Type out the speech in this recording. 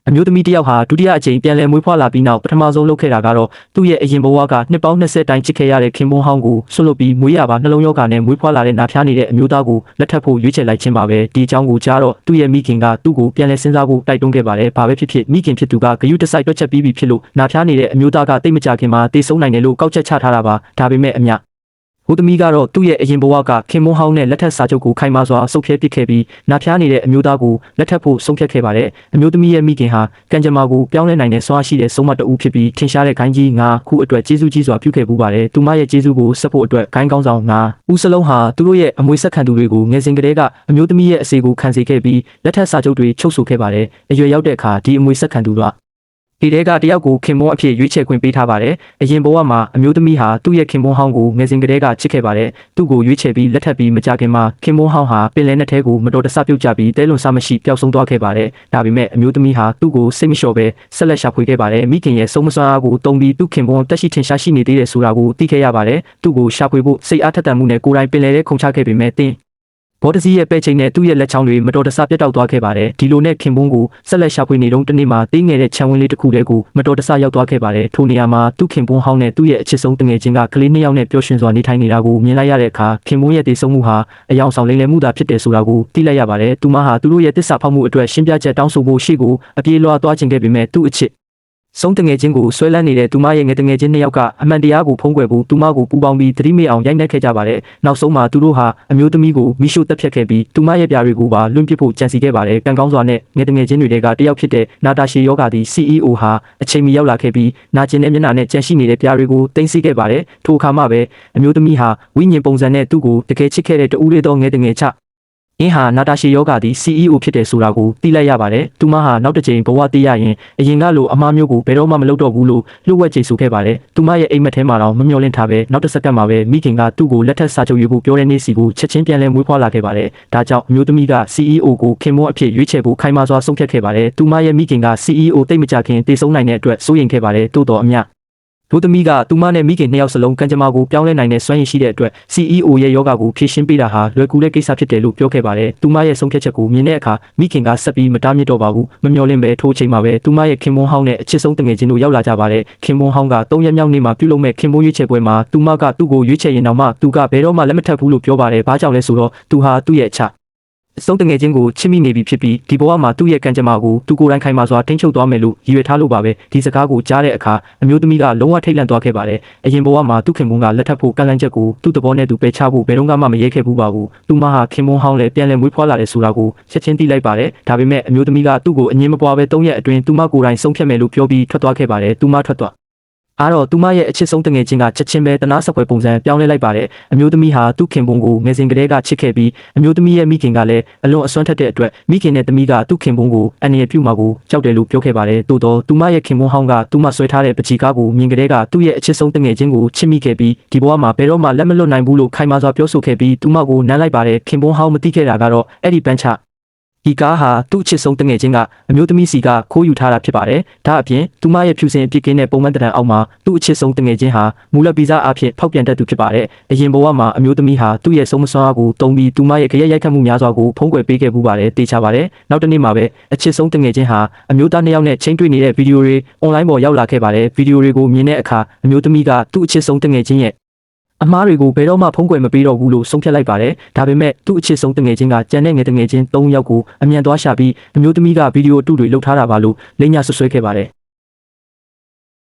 အမျိုးသမီးတစ်ယောက်ဟာဒုတိယအကြိမ်ပြန်လည်မွေးဖွားလာပြီးနောက်ပထမဆုံးလုပ်ခဲ့တာကတော့သူ့ရဲ့အရင်ဘဝကနှစ်ပေါင်း20တိုင်ချစ်ခဲ့ရတဲ့ခင်ပွန်းဟောင်းကိုဆွလွတ်ပြီးမွေးရပါနှလုံးရောဂါနဲ့မွေးဖွားလာတဲ့နာဖျားနေတဲ့အမျိုးသားကိုလက်ထပ်ဖို့ရွေးချယ်လိုက်ခြင်းပါပဲဒီအကြောင်းကိုကြားတော့သူ့ရဲ့မိခင်ကသူ့ကိုပြန်လည်စဉ်းစားဖို့တိုက်တွန်းခဲ့ပါတယ်ဘာပဲဖြစ်ဖြစ်မိခင်ဖြစ်သူကဂရုတစိုက်တွက်ချက်ပြီးပြီဖြစ်လို့နာဖျားနေတဲ့အမျိုးသားကတိတ်မကြခင်မှာတေဆုံးနိုင်တယ်လို့ကောက်ချက်ချထားတာပါဒါပေမဲ့အမြဟိုသမီးကတော့သူ့ရဲ့အရင်ဘဝကခင်မွန်းဟောင်းနဲ့လက်ထပ်စာချုပ်ကိုခိုင်မာစွာဆုတ်ဖြဲပစ်ခဲ့ပြီးနာဖျားနေတဲ့အမျိုးသားကိုလက်ထပ်ဖို့ဆုံးဖြတ်ခဲ့ပါတယ်အမျိုးသမီးရဲ့မိခင်ဟာကံကြမ္မာကိုပြောင်းလဲနိုင်တဲ့စွမ်းရှိတဲ့ဆုံးမတအူးဖြစ်ပြီးထင်ရှားတဲ့ဂိုင်းကြီး9ခုအတွက်ကျေးဇူးကြီးစွာပြုခဲ့ပူပါတယ်သူမရဲ့ကျေးဇူးကိုဆက်ဖို့အတွက်ဂိုင်းကောင်းဆောင်9ဦးစလုံးဟာသူတို့ရဲ့အမွေဆက်ခံသူတွေကိုငယ်စဉ်ကတည်းကအမျိုးသမီးရဲ့အစီကိုခံစေခဲ့ပြီးလက်ထပ်စာချုပ်တွေချုပ်ဆိုခဲ့ပါတယ်အရွယ်ရောက်တဲ့အခါဒီအမွေဆက်ခံသူတို့ဒီတဲကတယောက်ကိုခင်မွန်းအဖြစ်ရွေးချယ်ခွင့်ပေးထားပါတယ်။အရင်ဘဝမှာအမျိုးသမီးဟာသူ့ရဲ့ခင်မွန်းဟောင်းကိုငယ်စဉ်ကတည်းကချစ်ခဲ့ပါတယ်။သူ့ကိုရွေးချယ်ပြီးလက်ထပ်ပြီးမကြခင်မှာခင်မွန်းဟောင်းဟာပင်လယ်နက်ထဲကိုမတော်တဆပြုတ်ကျပြီးတဲလွန်ဆမရှိပျောက်ဆုံးသွားခဲ့ပါတယ်။ဒါပေမဲ့အမျိုးသမီးဟာသူ့ကိုစိတ်မလျှော့ပဲဆက်လက်ရှာဖွေခဲ့ပါတယ်။မိခင်ရဲ့ဆုံးမစွမ်းအားကိုတုံးပြီးသူ့ခင်မွန်းတက်ရှိထင်ရှားရှိနေသေးတယ်ဆိုတာကိုသိခဲ့ရပါတယ်။သူ့ကိုရှာဖွေဖို့စိတ်အားထက်သန်မှုနဲ့ကိုယ်တိုင်ပင်လယ်ထဲခုန်ချခဲ့ပေမဲ့ဘော်တစီရဲ့ပဲ့ချိန်နဲ့သူ့ရဲ့လက်ချောင်းတွေမတော်တဆပြတ်တောက်သွားခဲ့ပါတယ်ဒီလိုနဲ့ခင်ပွန်းကိုဆက်လက်ရှာဖွေနေတော့တနေ့မှာတင်းငယ်တဲ့ခြံဝင်းလေးတစ်ခုတည်းကိုမတော်တဆရောက်သွားခဲ့ပါတယ်ထိုနေရာမှာသူ့ခင်ပွန်းဟောင်းနဲ့သူ့ရဲ့အချစ်ဆုံးတငယ်ချင်းကကလေး2ယောက်နဲ့ပျော်ရွှင်စွာနေထိုင်နေတာကိုမြင်လိုက်ရတဲ့အခါခင်ပွန်းရဲ့တည်ဆုံမှုဟာအယောင်ဆောင်လိမ့်လည်မှုသာဖြစ်တယ်ဆိုတာကိုသိလိုက်ရပါတယ်သူမဟာသူတို့ရဲ့တစ္ဆာဖောက်မှုအတွက်ရှင်းပြချက်တောင်းဆိုဖို့ရှိကိုအပြေးလွှားသွားခြင်းခဲ့ပေမဲ့သူ့အချစ်ဆုံးတငယ်ချင်းကိုဆွဲလန်းနေတဲ့သူမရဲ့ငယ်တငယ်ချင်း2ယောက်ကအမှန်တရားကိုဖုံးကွယ်ဖို့သူမကိုပူပေါင်းပြီးသတိမေ့အောင်ရိုက်နှက်ခဲ့ကြပါတယ်။နောက်ဆုံးမှာသူတို့ဟာအမျိုးသမီးကိုမိရှုတက်ဖြတ်ခဲ့ပြီးသူမရဲ့ပြာတွေကိုပါလွန့်ပစ်ဖို့ကြံစီခဲ့ပါတယ်။ကံကောင်းစွာနဲ့ငယ်တငယ်ချင်းတွေကတယောက်ဖြစ်တဲ့နာတာရှီယောဂါသည် CEO ဟာအချိန်မီရောက်လာခဲ့ပြီးနာကျင်တဲ့မျက်နှာနဲ့ကြံရှိနေတဲ့ပြာတွေကိုတင်စီခဲ့ပါတယ်။ထိုအခါမှပဲအမျိုးသမီးဟာဝိညာဉ်ပုံစံနဲ့သူ့ကိုတကယ်ချစ်ခဲ့တဲ့တူးလေးသောငယ်တငယ်ချအင်းဟာနာတာရှီယောဂါသည် CEO ဖြစ်တယ်ဆိုတာကိုသိလိုက်ရပါတယ်။သူမဟာနောက်တစ်ချိန်ဘဝတည်ရရင်အရင်ကလိုအမားမျိုးကိုဘယ်တော့မှမလုပ်တော့ဘူးလို့လှုပ်ဝက်ကြေဆိုခဲ့ပါတယ်။သူမရဲ့အိမ်မက်ထဲမှာတော့မမျှော်လင့်ထားပဲနောက်တစ်စက္ကန့်မှာပဲမိခင်ကသူ့ကိုလက်ထပ်စာချုပ်ယူဖို့ပြောတဲ့နေ့စီကိုချက်ချင်းပြန်လဲမွေးဖွားလာခဲ့ပါတယ်။ဒါကြောင့်အမျိုးသမီးက CEO ကိုခင်မွန်းအဖြစ်ရွေးချယ်ဖို့ခိုင်မာစွာဆုံးဖြတ်ခဲ့ပါတယ်။သူမရဲ့မိခင်က CEO တိတ်မကြခင်တည်ဆုံးနိုင်တဲ့အတွက်စိုးရိမ်ခဲ့ပါတယ်။တိုးတော်အမြဒိုသမီးကသူမနဲ့မိခင်2ယောက်စလုံးကံကြမ္မာကိုပြောင်းလဲနိုင်တဲ့စွမ်းရည်ရှိတဲ့အတွက် CEO ရဲ့ယောဂကိုဖြည့်ရှင်းပေးတာဟာလွယ်ကူတဲ့ကိစ္စဖြစ်တယ်လို့ပြောခဲ့ပါတယ်။သူမရဲ့ဆုံးဖြတ်ချက်ကိုမြင်တဲ့အခါမိခင်ကဆက်ပြီးမတားမြစ်တော့ပါဘူး။မမျှော်လင့်ပဲထိုးချိန်မှာပဲသူမရဲ့ခင်မွန်းဟောင်းနဲ့အချစ်ဆုံးတငယ်ချင်းတို့ရောက်လာကြပါတယ်။ခင်မွန်းဟောင်းက3ရက်မြောက်နေ့မှာပြုလုပ်မဲ့ခင်မွန်းရွေးချယ်ပွဲမှာသူမကသူ့ကိုရွေးချယ်ရင်တောင်မှသူကဘယ်တော့မှလက်မထပ်ဘူးလို့ပြောပါတယ်။ဘာကြောင့်လဲဆိုတော့သူဟာသူ့ရဲ့အချဆုံးတငယ်ချင်းကိုချစ်မိနေပြီဖြစ်ပြီးဒီဘဝမှာသူ့ရဲ့ကံကြမ္မာကိုသူကိုယ်တိုင်ခိုင်မာစွာထိန်းချုပ်သွားမယ်လို့ရည်ရွယ်ထားလို့ပါပဲဒီစကားကိုကြားတဲ့အခါအမျိုးသမီးကလုံးဝထိတ်လန့်သွားခဲ့ပါတယ်အရင်ဘဝမှာသူ့ခင်မွန်းကလက်ထပ်ဖို့ကန့်လန့်ချက်ကိုသူ့သဘောနဲ့သူပယ်ချဖို့ဘယ်တော့မှမရဲခဲ့ဘူးပါဘူးသူမဟာခင်မွန်းဟောင်းလည်းပြန်လည်မွေးဖွားလာတယ်ဆိုတာကိုချက်ချင်းသိလိုက်ပါတယ်ဒါပေမဲ့အမျိုးသမီးကသူ့ကိုအငြင်းမပွားပဲ3ရက်အတွင်းသူမကိုယ်တိုင်ဆုံးဖြတ်မယ်လို့ပြောပြီးထွက်သွားခဲ့ပါတယ်သူမထွက်သွားအားတော့သူမရဲ့အချစ်ဆုံးတငယ်ချင်းကချက်ချင်းပဲတနာဆက်ပွဲပုံစံပြောင်းလဲလိုက်ပါတယ်အမျိုးသမီးဟာသူ့ခင်ပွန်းကိုငယ်စဉ်ကတည်းကချစ်ခဲ့ပြီးအမျိုးသမီးရဲ့မိခင်ကလည်းအလွန်အစွမ်းထက်တဲ့အတွက်မိခင်နဲ့သမီးကသူ့ခင်ပွန်းကိုအန္တရာယ်ပြုမှာကိုကြောက်တယ်လို့ပြောခဲ့ပါတယ်တိုးတော့သူမရဲ့ခင်ပွန်းဟောင်းကသူမဆွဲထားတဲ့ပချီကားကိုမြင်ကတည်းကသူ့ရဲ့အချစ်ဆုံးတငယ်ချင်းကိုချစ်မိခဲ့ပြီးဒီဘဝမှာဘယ်တော့မှလက်မလွတ်နိုင်ဘူးလို့ခိုင်မာစွာပြောဆိုခဲ့ပြီးသူမကိုနမ်းလိုက်ပါတယ်ခင်ပွန်းဟောင်းမသိခဲ့တာကတော့အဲ့ဒီပန်းချဒီကားဟာသူ့အချစ်ဆုံးတငယ်ချင်းကအမျိုးသမီးစီကခိုးယူထားတာဖြစ်ပါတယ်။ဒါအပြင်သူမရဲ့ဖြူစင်အပြစ်ကင်းတဲ့ပုံမှန်တံအောက်မှာသူ့အချစ်ဆုံးတငယ်ချင်းဟာမူလဗီဇအဖြစ်ဖောက်ပြန်တတ်သူဖြစ်ပါတယ်။အရင်ဘဝမှာအမျိုးသမီးဟာသူ့ရဲ့ဆုံးမစွမ်းအားကိုတုံးပြီးသူမရဲ့ကြရက်ရိုက်ခတ်မှုများစွာကိုဖုံးကွယ်ပေးခဲ့ပူပါတယ်။တေချာပါတယ်။နောက်တစ်နေ့မှာပဲအချစ်ဆုံးတငယ်ချင်းဟာအမျိုးသား2ယောက်နဲ့ချင်းတွေ့နေတဲ့ဗီဒီယိုတွေအွန်လိုင်းပေါ်ရောက်လာခဲ့ပါတယ်။ဗီဒီယိုတွေကိုမြင်တဲ့အခါအမျိုးသမီးကသူ့အချစ်ဆုံးတငယ်ချင်းရဲ့အမားတွေကိုဘယ်တော့မှဖုံးကွယ်မပေးတော့ဘူးလို့ဆုံးဖြတ်လိုက်ပါတယ်။ဒါပေမဲ့သူ့အချစ်ဆုံးတငယ်ချင်းကကြံတဲ့ငယ်တငယ်ချင်း3ယောက်ကိုအမြန်သွားရှာပြီးအမျိုးသမီးကဗီဒီယိုအတုတွေလုပ်ထားတာပါလို့လိမ့်ညဆွဆွဲခဲ့ပါတယ်။